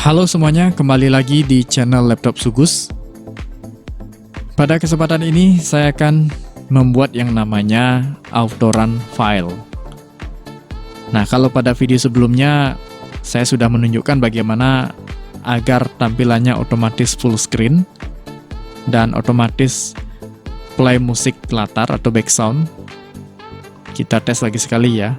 Halo semuanya, kembali lagi di channel Laptop Sugus. Pada kesempatan ini saya akan membuat yang namanya autorun file. Nah, kalau pada video sebelumnya saya sudah menunjukkan bagaimana agar tampilannya otomatis full screen dan otomatis play musik latar atau background. Kita tes lagi sekali ya.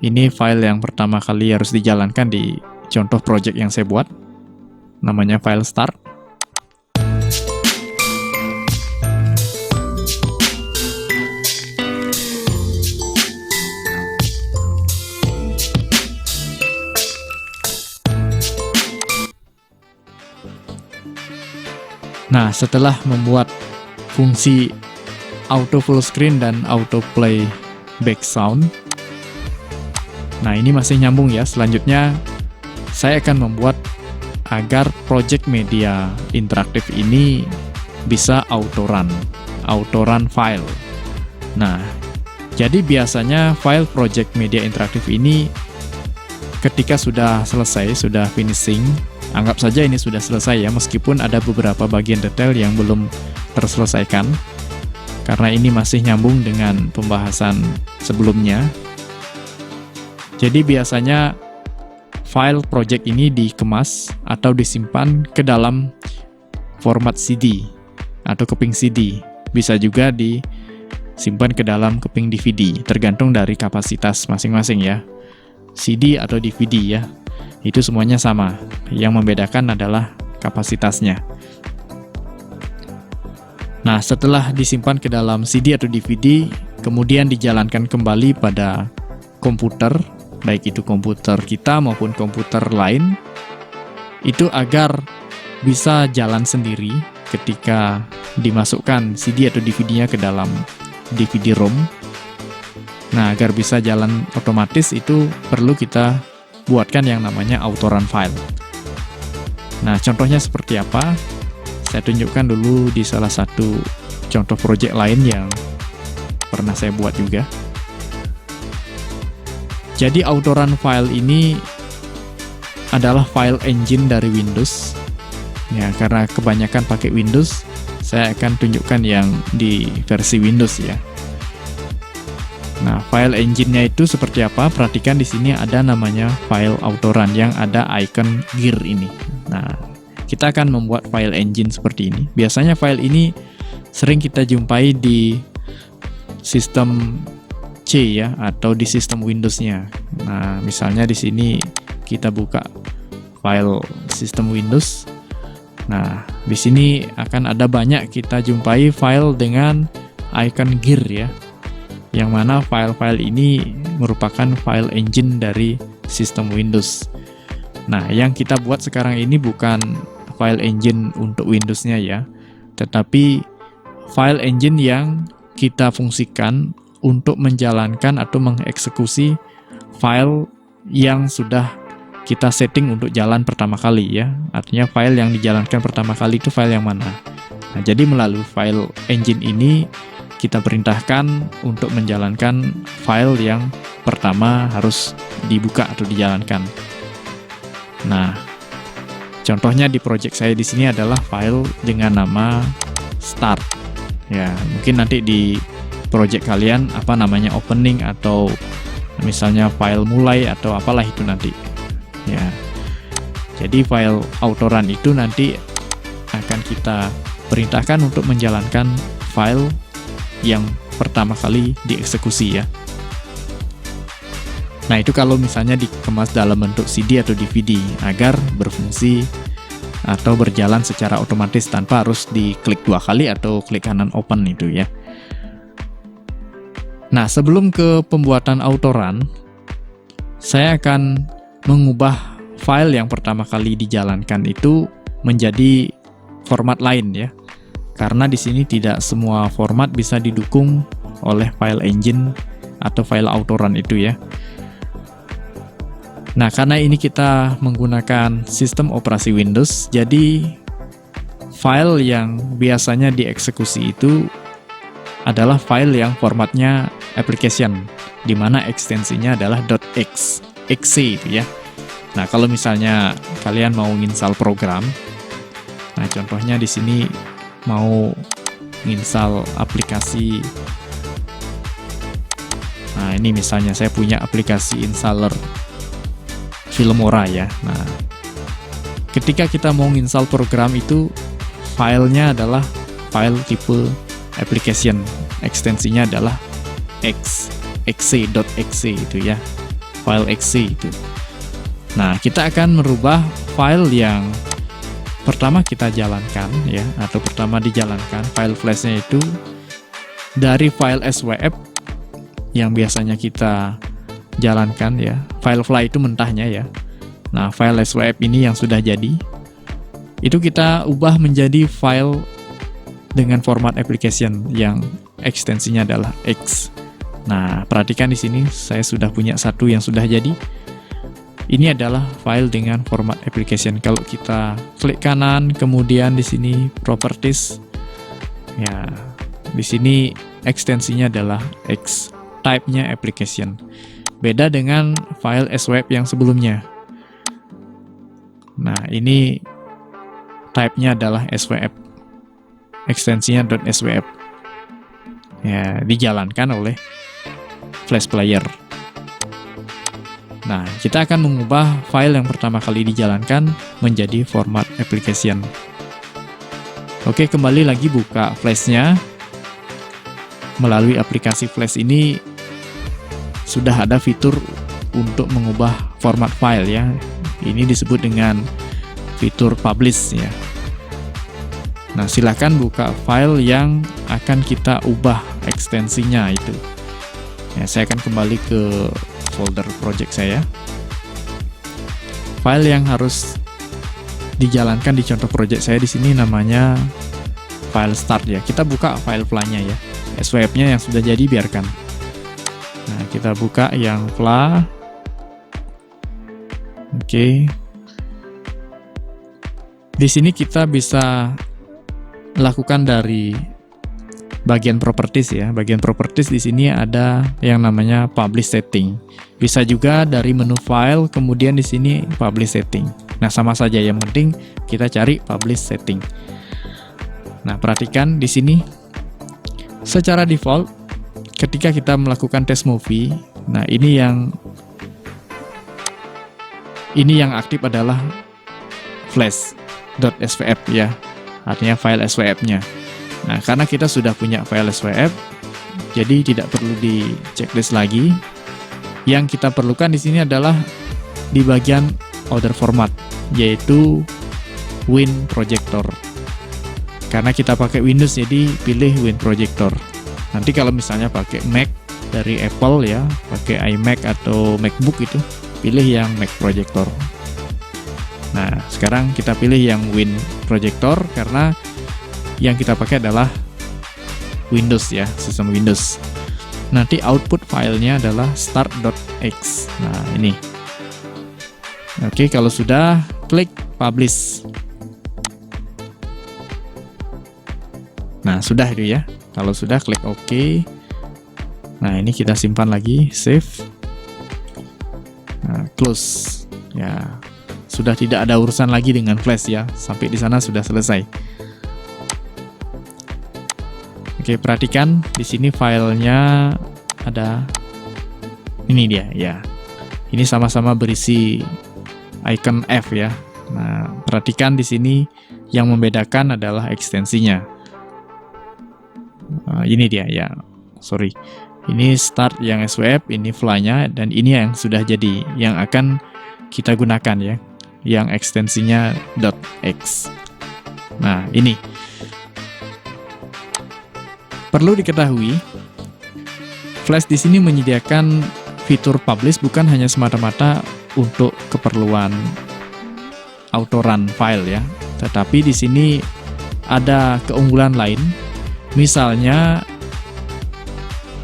Ini file yang pertama kali harus dijalankan di contoh project yang saya buat, namanya file start. Nah, setelah membuat fungsi auto full screen dan auto play background, nah ini masih nyambung ya. Selanjutnya saya akan membuat agar project media interaktif ini bisa autorun file. Nah, jadi biasanya file project media interaktif ini ketika sudah selesai, sudah finishing, anggap saja ini sudah selesai ya, meskipun ada beberapa bagian detail yang belum terselesaikan, karena ini masih nyambung dengan pembahasan sebelumnya. Jadi biasanya file project ini dikemas atau disimpan ke dalam format CD atau keping CD. Bisa juga disimpan ke dalam keping DVD, tergantung dari kapasitas masing-masing ya. CD atau DVD ya, itu semuanya sama. Yang membedakan adalah kapasitasnya. Nah, setelah disimpan ke dalam CD atau DVD, kemudian dijalankan kembali pada komputer, baik itu komputer kita maupun komputer lain, itu agar bisa jalan sendiri ketika dimasukkan CD atau DVD-nya ke dalam DVD-ROM. Nah, agar bisa jalan otomatis itu perlu kita buatkan yang namanya autorun file. Nah, contohnya seperti apa? Saya tunjukkan dulu di salah satu contoh project lain yang pernah saya buat juga. Jadi autorun file ini adalah file engine dari Windows. Ya, karena kebanyakan pakai Windows, saya akan tunjukkan yang di versi Windows ya. Nah, file engine-nya itu seperti apa? Perhatikan di sini ada namanya file autorun yang ada icon gear ini. Nah, kita akan membuat file engine seperti ini. Biasanya file ini sering kita jumpai di sistem C ya, atau di sistem Windows-nya. Nah, misalnya di sini kita buka file sistem Windows. Nah, di sini akan ada banyak kita jumpai file dengan icon gear ya. Yang mana file-file ini merupakan file engine dari sistem Windows. Nah, yang kita buat sekarang ini bukan file engine untuk Windows-nya ya, tetapi file engine yang kita fungsikan untuk menjalankan atau mengeksekusi file yang sudah kita setting untuk jalan pertama kali ya. Artinya file yang dijalankan pertama kali itu file yang mana. Nah, jadi melalui file engine ini kita perintahkan untuk menjalankan file yang pertama harus dibuka atau dijalankan. Nah, contohnya di project saya di sini adalah file dengan nama start. Ya, mungkin nanti di project kalian apa namanya, opening atau misalnya file mulai atau apalah itu nanti ya. Jadi file autorun itu nanti akan kita perintahkan untuk menjalankan file yang pertama kali dieksekusi ya. Nah, itu kalau misalnya dikemas dalam bentuk CD atau DVD agar berfungsi atau berjalan secara otomatis tanpa harus diklik 2 kali atau klik kanan open itu ya. Nah, sebelum ke pembuatan autorun, saya akan mengubah file yang pertama kali dijalankan itu menjadi format lain ya. Karena di sini tidak semua format bisa didukung oleh file engine atau file autorun itu ya. Nah, karena ini kita menggunakan sistem operasi Windows, jadi file yang biasanya dieksekusi itu adalah file yang formatnya application, di mana ekstensinya adalah .exe itu ya. Nah, kalau misalnya kalian mau install program, nah contohnya di sini mau install aplikasi. Nah, ini misalnya saya punya aplikasi installer Filmora ya. Nah, ketika kita mau install program itu, filenya adalah file tipe application, ekstensinya adalah exe.exe itu ya, file exe itu. Nah, kita akan merubah file yang pertama kita jalankan ya, atau pertama dijalankan file flashnya itu dari file swf yang biasanya kita jalankan ya, file fly itu mentahnya ya. Nah, file swf ini yang sudah jadi, itu kita ubah menjadi file dengan format application yang ekstensinya adalah X. Nah, perhatikan di sini saya sudah punya satu yang sudah jadi. Ini adalah file dengan format application. Kalau kita klik kanan, kemudian di sini properties, ya, di sini ekstensinya adalah X, type-nya application. Beda dengan file swf yang sebelumnya. Nah, ini type-nya adalah swf, ekstensinya .swf. Ya, dijalankan oleh Flash Player. Nah, kita akan mengubah file yang pertama kali dijalankan menjadi format application. Oke, kembali lagi buka Flash-nya. Melalui aplikasi Flash ini sudah ada fitur untuk mengubah format file ya. Ini disebut dengan fitur publish ya. Nah, silakan buka file yang akan kita ubah ekstensinya itu. Ya, saya akan kembali ke folder project saya. File yang harus dijalankan di contoh project saya di sini namanya file start ya. Kita buka file fly-nya ya. swf-nya yang sudah jadi biarkan. Nah, kita buka yang fly. Oke. Di sini kita bisa lakukan dari bagian properties ya. Bagian properties di sini ada yang namanya publish setting. Bisa juga dari menu file, kemudian di sini publish setting. Nah, sama saja, yang penting kita cari publish setting. Nah, perhatikan di sini secara default ketika kita melakukan test movie, nah ini yang aktif adalah flash.swf ya. Artinya file swf-nya. Nah, karena kita sudah punya file swf, jadi tidak perlu di checklist lagi. Yang kita perlukan di sini adalah di bagian other format, yaitu WinProjector. Karena kita pakai Windows, jadi pilih WinProjector. Nanti kalau misalnya pakai Mac dari Apple ya, pakai iMac atau MacBook itu, pilih yang Mac Projector. Nah, sekarang kita pilih yang WinProjector karena yang kita pakai adalah Windows ya, sistem Windows. Nanti output filenya adalah start.x. Nah, ini. Oke, kalau sudah, klik publish. Nah, sudah itu ya. Kalau sudah, klik OK. Nah, ini kita simpan lagi, save. Nah, close. Ya, sudah tidak ada urusan lagi dengan Flash ya. Sampai di sana sudah selesai. Oke, perhatikan di sini filenya ada, ini dia ya. Ini sama-sama berisi icon F ya. Nah, perhatikan di sini yang membedakan adalah ekstensinya. Ini dia ya. Sorry. Ini start yang swf, ini fly-nya, dan ini yang sudah jadi, yang akan kita gunakan ya. Yang ekstensinya .x. Nah, ini. Perlu diketahui, Flash di sini menyediakan fitur publish bukan hanya semata-mata untuk keperluan auto-run file ya, tetapi di sini ada keunggulan lain. Misalnya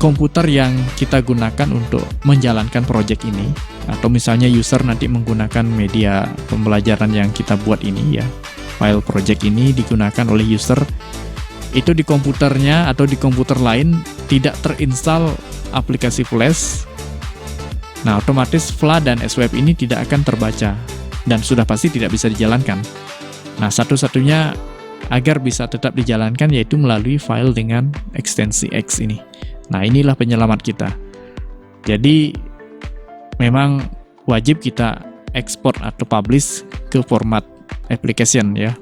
komputer yang kita gunakan untuk menjalankan project ini, atau misalnya user nanti menggunakan media pembelajaran yang kita buat ini ya, file project ini digunakan oleh user, itu di komputernya atau di komputer lain tidak terinstall aplikasi Flash, Nah, otomatis fla dan swap ini tidak akan terbaca dan sudah pasti tidak bisa dijalankan. Nah, satu-satunya agar bisa tetap dijalankan yaitu melalui file dengan ekstensi X ini. Nah, inilah penyelamat kita. Jadi, memang wajib kita ekspor atau publish ke format application ya,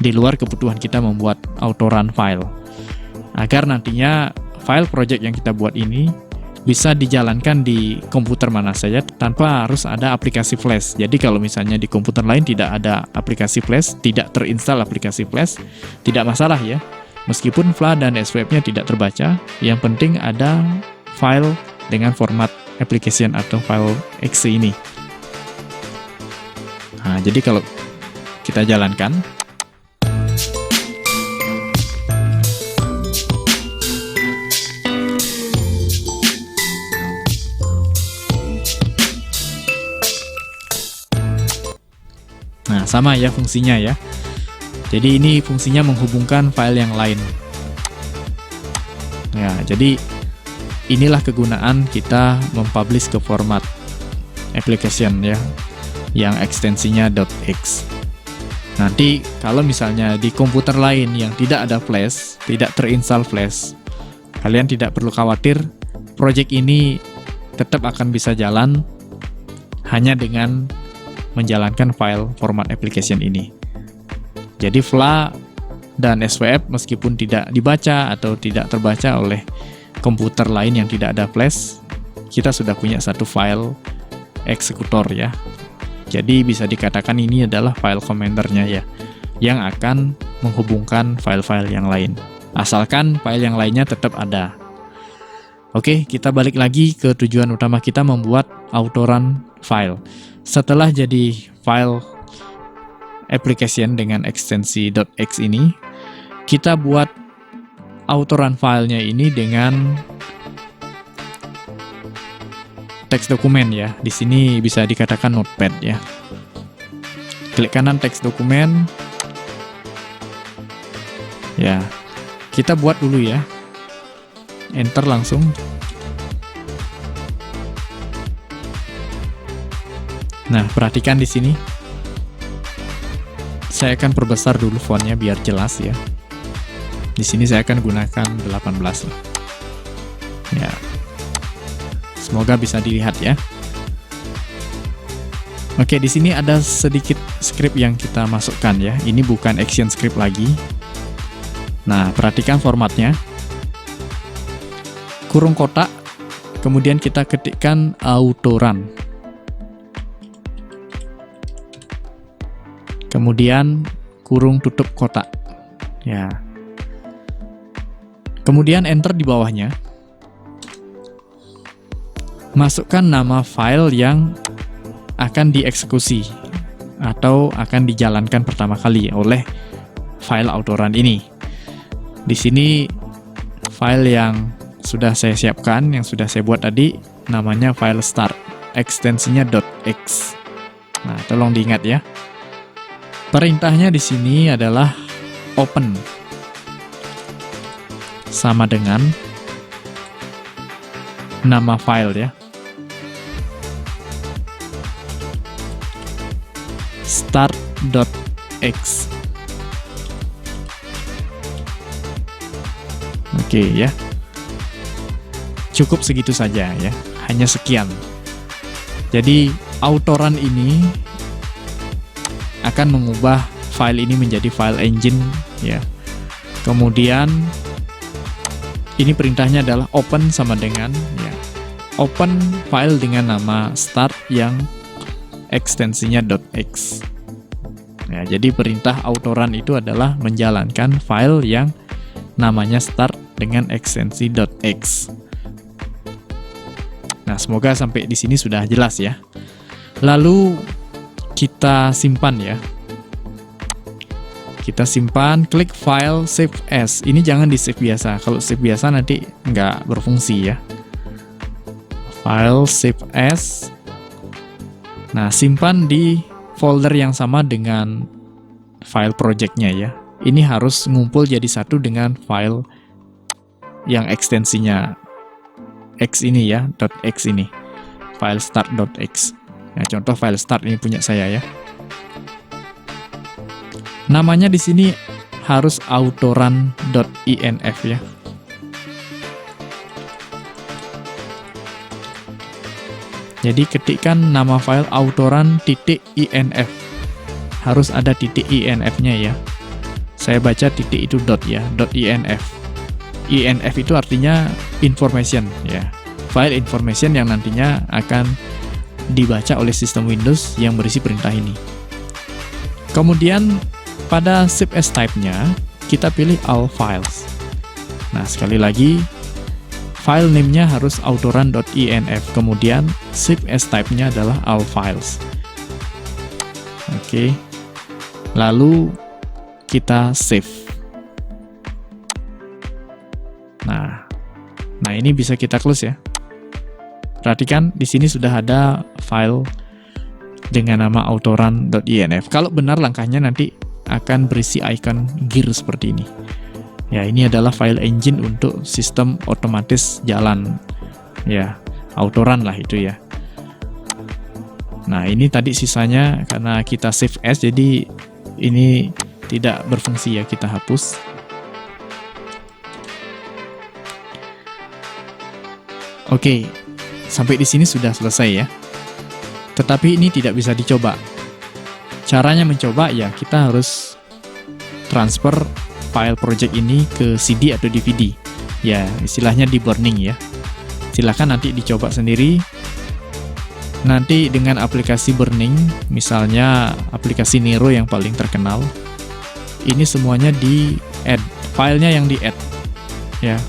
di luar kebutuhan kita membuat autorun file, agar nantinya file project yang kita buat ini bisa dijalankan di komputer mana saja tanpa harus ada aplikasi flash. Jadi kalau misalnya di komputer lain tidak ada aplikasi flash, tidak terinstall aplikasi flash, tidak masalah ya. Meskipun fla dan swap-nya tidak terbaca, yang penting ada file dengan format application atau file exe ini. Nah, jadi kalau kita jalankan, nah, sama ya fungsinya ya. Jadi ini fungsinya menghubungkan file yang lain. Ya, jadi inilah kegunaan kita mempublish ke format application ya, yang ekstensinya .x. Nanti kalau misalnya di komputer lain yang tidak ada flash, tidak terinstall flash, kalian tidak perlu khawatir, project ini tetap akan bisa jalan hanya dengan menjalankan file format application ini. Jadi fla dan swap meskipun tidak dibaca atau tidak terbaca oleh komputer lain yang tidak ada flash, kita sudah punya satu file eksekutor ya. Jadi bisa dikatakan ini adalah file commandernya ya, yang akan menghubungkan file-file yang lain. Asalkan file yang lainnya tetap ada. Oke, kita balik lagi ke tujuan utama kita membuat autorun file. Setelah jadi file application dengan ekstensi .x ini, kita buat autorun filenya ini dengan teks dokumen ya. Di sini bisa dikatakan notepad ya. Klik kanan teks dokumen. Ya. Kita buat dulu ya. Enter langsung. Nah, perhatikan di sini. Saya akan perbesar dulu fontnya biar jelas ya. Di sini saya akan gunakan 18 lah. Ya. Semoga bisa dilihat ya. Oke, di sini ada sedikit script yang kita masukkan ya. Ini bukan action script lagi. Nah, perhatikan formatnya. Kurung kotak, kemudian kita ketikkan autorun. Kemudian kurung tutup kotak. Ya. Kemudian enter di bawahnya. Masukkan nama file yang akan dieksekusi atau akan dijalankan pertama kali oleh file autorun ini. Di sini file yang sudah saya siapkan, yang sudah saya buat tadi, namanya file start, ekstensinya .x. Nah, tolong diingat ya. Perintahnya di sini adalah open sama dengan nama file ya. Start.x. Oke ya. Cukup segitu saja ya. Hanya sekian. Jadi autorun ini akan mengubah file ini menjadi file engine ya. Kemudian ini perintahnya adalah open sama dengan ya, open file dengan nama start yang ekstensinya .x. Ya, jadi perintah autorun itu adalah menjalankan file yang namanya start dengan ekstensi .x. Nah, semoga sampai di sini sudah jelas ya. Lalu kita simpan ya. Kita simpan, klik file, save as. Ini jangan di save biasa. Kalau save biasa nanti nggak berfungsi ya. File, save as. Nah, simpan di folder yang sama dengan file projectnya ya. Ini harus ngumpul jadi satu dengan file yang ekstensinya X ini ya, .x ini. file start.x. Nah, contoh file start ini punya saya ya. Namanya di sini harus autorun.inf ya. Jadi ketikkan nama file autorun.inf. Harus ada .inf-nya ya. Saya baca titik itu dot ya, .inf. INF itu artinya information ya. File information yang nantinya akan dibaca oleh sistem Windows yang berisi perintah ini. Kemudian pada zip as type-nya kita pilih all files. Nah, sekali lagi file name-nya harus autorun.inf, kemudian zip as type-nya adalah all files. Oke. Lalu kita save. Nah, ini bisa kita close ya. Perhatikan di sini sudah ada file dengan nama autorun.inf. Kalau benar langkahnya nanti akan berisi icon gear seperti ini. Ya, ini adalah file engine untuk sistem otomatis jalan. Ya, autorun lah itu ya. Nah, ini tadi sisanya karena kita save as, jadi ini tidak berfungsi ya, kita hapus. Oke, sampai di sini sudah selesai ya. Tetapi ini tidak bisa dicoba. Caranya mencoba ya, kita harus transfer file project ini ke CD atau DVD. Ya, istilahnya di burning ya. Silahkan nanti dicoba sendiri. Nanti dengan aplikasi burning, misalnya aplikasi Nero yang paling terkenal, ini semuanya di-add, filenya yang di-add ya,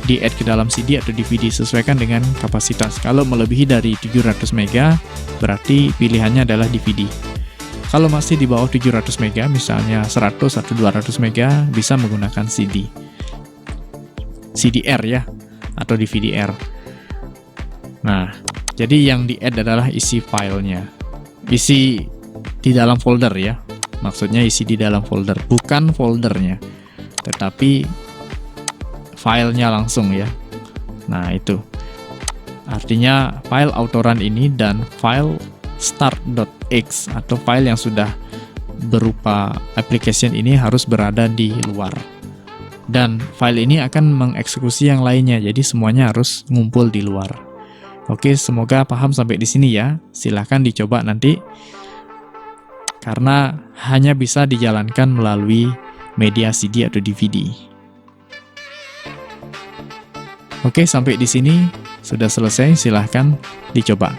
di-add ke dalam CD atau DVD, sesuaikan dengan kapasitas. Kalau melebihi dari 700 MB, berarti pilihannya adalah DVD. Kalau masih di bawah 700 MB, misalnya 100 atau 200 MB, bisa menggunakan CD. CDR ya, atau DVD-R. Nah, jadi yang di-add adalah isi filenya. Isi di dalam folder ya. Maksudnya isi di dalam folder, bukan foldernya, tetapi filenya langsung ya. Nah, itu. Artinya file autorun ini dan file start.x atau file yang sudah berupa application ini harus berada di luar. Dan file ini akan mengeksekusi yang lainnya, jadi semuanya harus ngumpul di luar. Oke, semoga paham sampai di sini ya. Silahkan dicoba nanti, karena hanya bisa dijalankan melalui media CD atau DVD. Oke, sampai di sini sudah selesai. Silahkan dicoba.